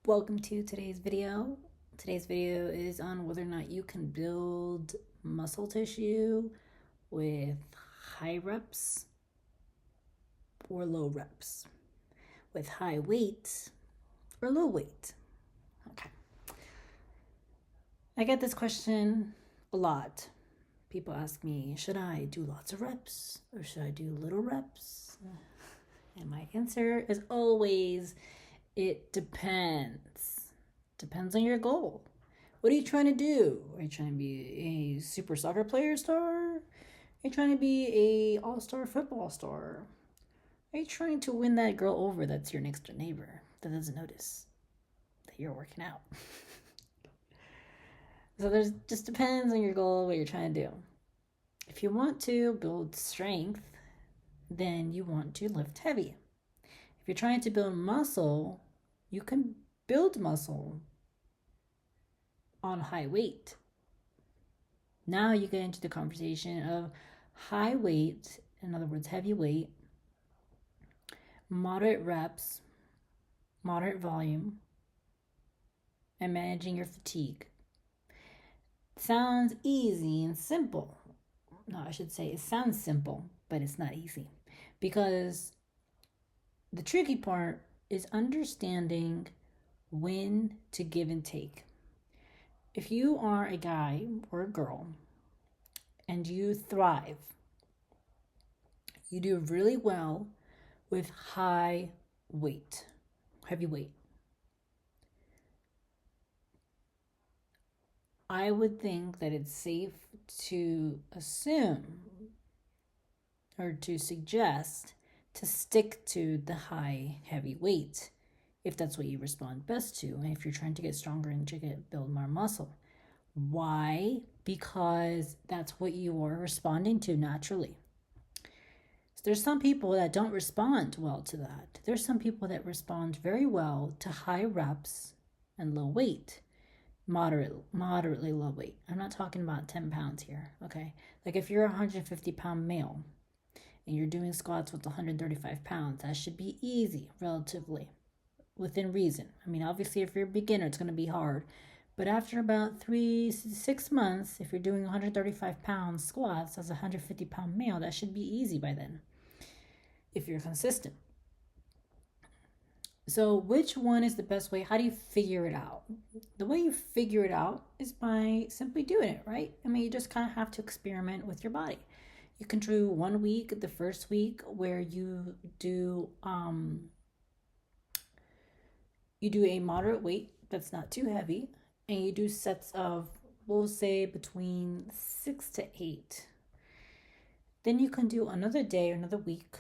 Welcome to today's video. Today's video is on whether or not you can build muscle tissue with high reps or low reps, with high weight or low weight. Okay. I get this question a lot. People ask me, should I do lots of reps or should I do little reps? And my answer is always, it depends. Depends on your goal. What are you trying to do? Are you trying to be a super soccer player star? Are you trying to be a all-star football star? Are you trying to win that girl over that's your next door neighbor that doesn't notice that you're working out? So there's just depends on your goal, what you're trying to do. If you want to build strength, then you want to lift heavy. If you're trying to build muscle, you can build muscle on high weight. Now you get into the conversation of high weight, in other words, heavy weight, moderate reps, moderate volume, and managing your fatigue. Sounds easy and simple. No, I should say it sounds simple, but it's not easy. Because the tricky part is understanding when to give and take. If you are a guy or a girl and you thrive, you do really well with high weight, heavy weight. I would think that it's safe to assume or to suggest to stick to the high, heavy weight if that's what you respond best to, and if you're trying to get stronger and to build more muscle. Why? Because that's what you are responding to naturally. So there's some people that don't respond well to that. There's some people that respond very well to high reps and low weight. Moderately low weight. I'm not talking about 10 pounds here, okay? Like if you're a 150-pound male and you're doing squats with 135 pounds, that should be easy, relatively, within reason. I mean, obviously, if you're a beginner, it's going to be hard. But after about 6 months, if you're doing 135-pound squats as a 150-pound male, that should be easy by then, if you're consistent. So which one is the best way? How do you figure it out? The way you figure it out is by simply doing it, right? I mean, you just kind of have to experiment with your body. You can do 1 week, the first week, where you do a moderate weight that's not too heavy, and you do sets of, we'll say, between 6 to 8. Then you can do another day or another week,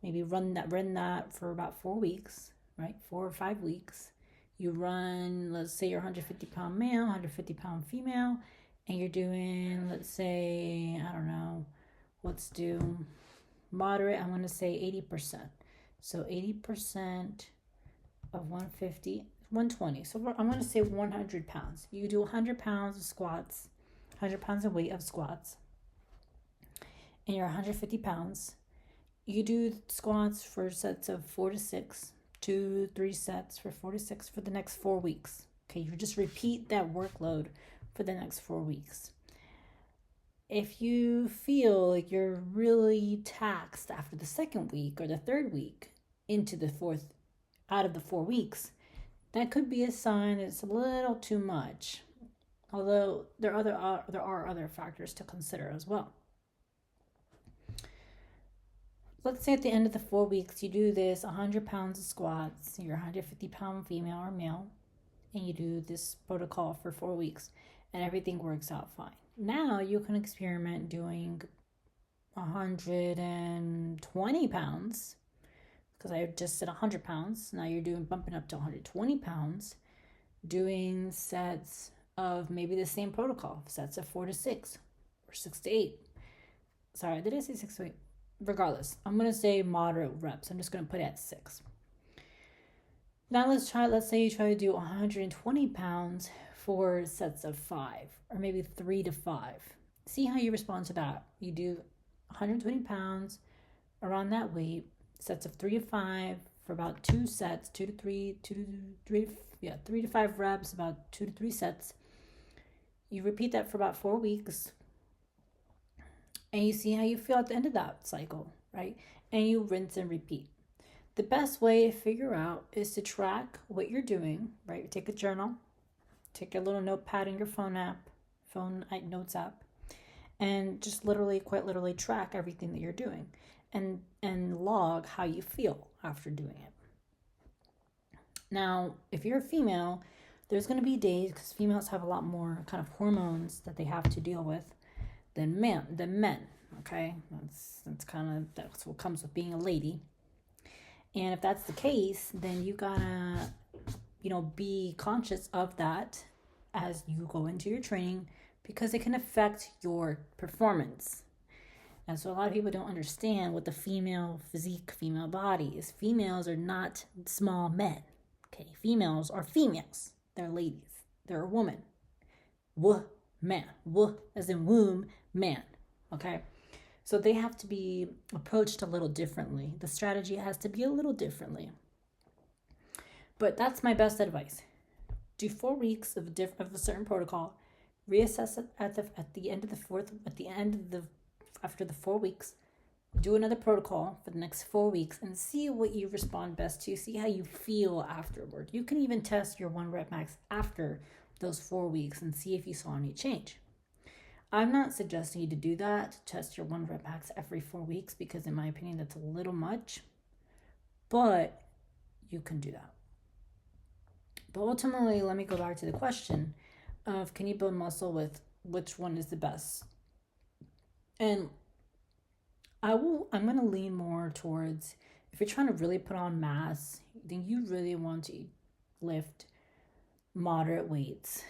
maybe run that for about 4 weeks, right? 4 or 5 weeks. You run, let's say you're 150-pound male, 150-pound female, and you're doing, let's say, I don't know, let's do moderate, I'm going to say 80%. So 80% of 150, 120. So I'm going to say 100 pounds. You do 100 pounds of squats, 100 pounds of weight of squats, and you're 150 pounds. You do squats for sets of 4 to 6, 2-3 sets for 4 to 6 for the next 4 weeks. Okay, you just repeat that workload for the next 4 weeks. If you feel like you're really taxed after the second week or the third week into the fourth, out of the 4 weeks, that could be a sign it's a little too much. Although there are other factors to consider as well. Let's say at the end of the 4 weeks, you do this 100 pounds of squats, you're a 150-pound female or male, and you do this protocol for 4 weeks, and everything works out fine. Now you can experiment doing 120 pounds, because I just said 100 pounds. Now you're bumping up to 120 pounds, doing sets of maybe the same protocol, sets of 4 to 6 or 6 to 8. Sorry, did I say 6 to 8? Regardless, I'm going to say moderate reps. I'm just going to put it at 6. Now let's say you try to do 120 pounds for sets of 5, or maybe 3 to 5. See how you respond to that. You do 120 pounds around that weight, sets of 3 to 5 for about 2 sets, 3 to 5 reps, about 2 to 3 sets. You repeat that for about 4 weeks, and you see how you feel at the end of that cycle, right? And you rinse and repeat. The best way to figure out is to track what you're doing, right? Take a journal, take a little notepad in your phone notes app, and just quite literally track everything that you're doing and log how you feel after doing it. Now, if you're a female, there's going to be days, because females have a lot more kind of hormones that they have to deal with than men. Okay, that's what comes with being a lady. And if that's the case, then you gotta be conscious of that as you go into your training, because it can affect your performance. And so a lot of people don't understand what the female physique, female body is. Females are not small men. Okay, females are females. They're ladies. They're a woman. Man. As in womb, man. Okay? So they have to be approached a little differently. The strategy has to be a little differently. But that's my best advice. Do 4 weeks of a certain protocol. Reassess it after the 4 weeks. Do another protocol for the next 4 weeks and see what you respond best to. See how you feel afterward. You can even test your 1 rep max after those 4 weeks and see if you saw any change. I'm not suggesting you to do that, test your 1 rep max every 4 weeks, because in my opinion, that's a little much, but you can do that. But ultimately, let me go back to the question of, can you build muscle with which one is the best? And I'm going to lean more towards, if you're trying to really put on mass, then you really want to lift moderate weights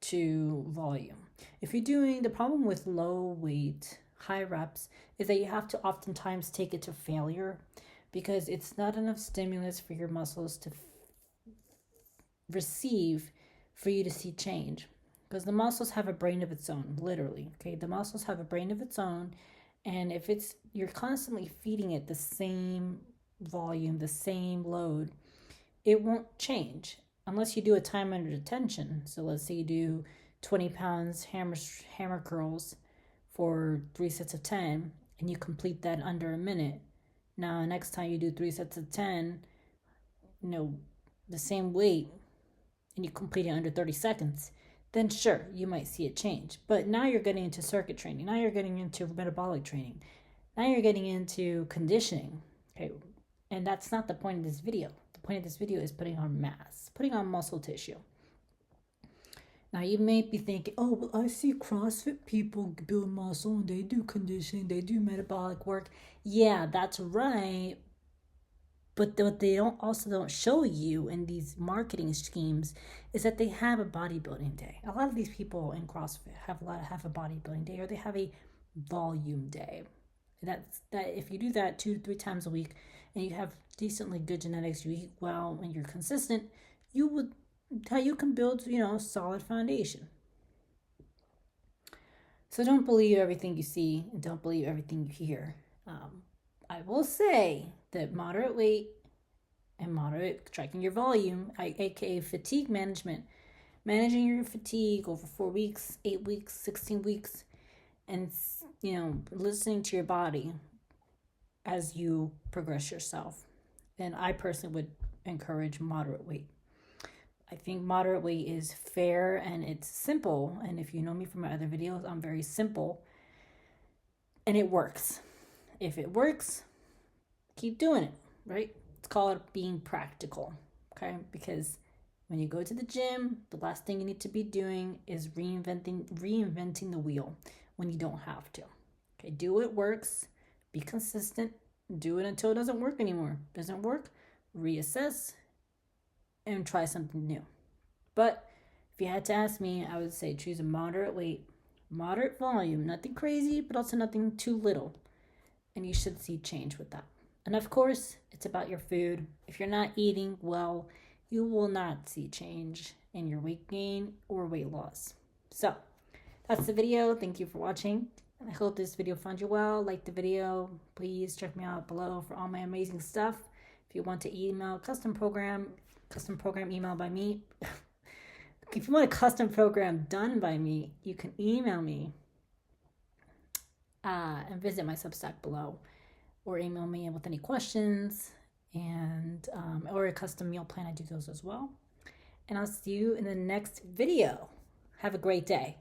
to volume. If you're doing, the problem with low weight, high reps, is that you have to oftentimes take it to failure, because it's not enough stimulus for your muscles to receive for you to see change. Because the muscles have a brain of its own, literally. Okay, the muscles have a brain of its own, and if you're constantly feeding it the same volume, the same load, it won't change unless you do a time under tension. So let's say you do 20 pounds hammer curls for 3 sets of 10, and you complete that under a minute. Now, next time you do 3 sets of 10, the same weight, and you complete it under 30 seconds, then sure, you might see it change. But now you're getting into circuit training. Now you're getting into metabolic training. Now you're getting into conditioning. Okay, and that's not the point of this video. The point of this video is putting on mass, putting on muscle tissue. Now you may be thinking, oh, well, I see CrossFit people build muscle and they do conditioning, they do metabolic work. Yeah, that's right. But what they don't show you in these marketing schemes is that they have a bodybuilding day. A lot of these people in CrossFit have a bodybuilding day, or they have a volume day. That if you do that 2 to 3 times a week, and you have decently good genetics, you eat well, and you're consistent, you can build a solid foundation. So don't believe everything you see, and don't believe everything you hear. I will say that moderate weight and moderate tracking your volume, aka fatigue management, managing your fatigue over 4 weeks, 8 weeks, 16 weeks, and listening to your body as you progress yourself. And I personally would encourage moderate weight. I think moderate weight is fair and it's simple. And if you know me from my other videos, I'm very simple. And it works. If it works, keep doing it, right? It's called being practical, okay? Because when you go to the gym, the last thing you need to be doing is reinventing the wheel when you don't have to. Okay, do what works, be consistent, do it until it doesn't work anymore. Doesn't work, reassess, and try something new. But if you had to ask me, I would say choose a moderate weight, moderate volume, nothing crazy, but also nothing too little. And you should see change with that. And of course, it's about your food. If you're not eating well, you will not see change in your weight gain or weight loss. So that's the video. Thank you for watching. And I hope this video found you well. Like the video. Please check me out below for all my amazing stuff. If If you want to email custom program email by me. If you want a custom program done by me, you can email me and visit my Substack below, or email me with any questions, and or a custom meal plan. I do those as well. And I'll see you in the next video. Have a great day.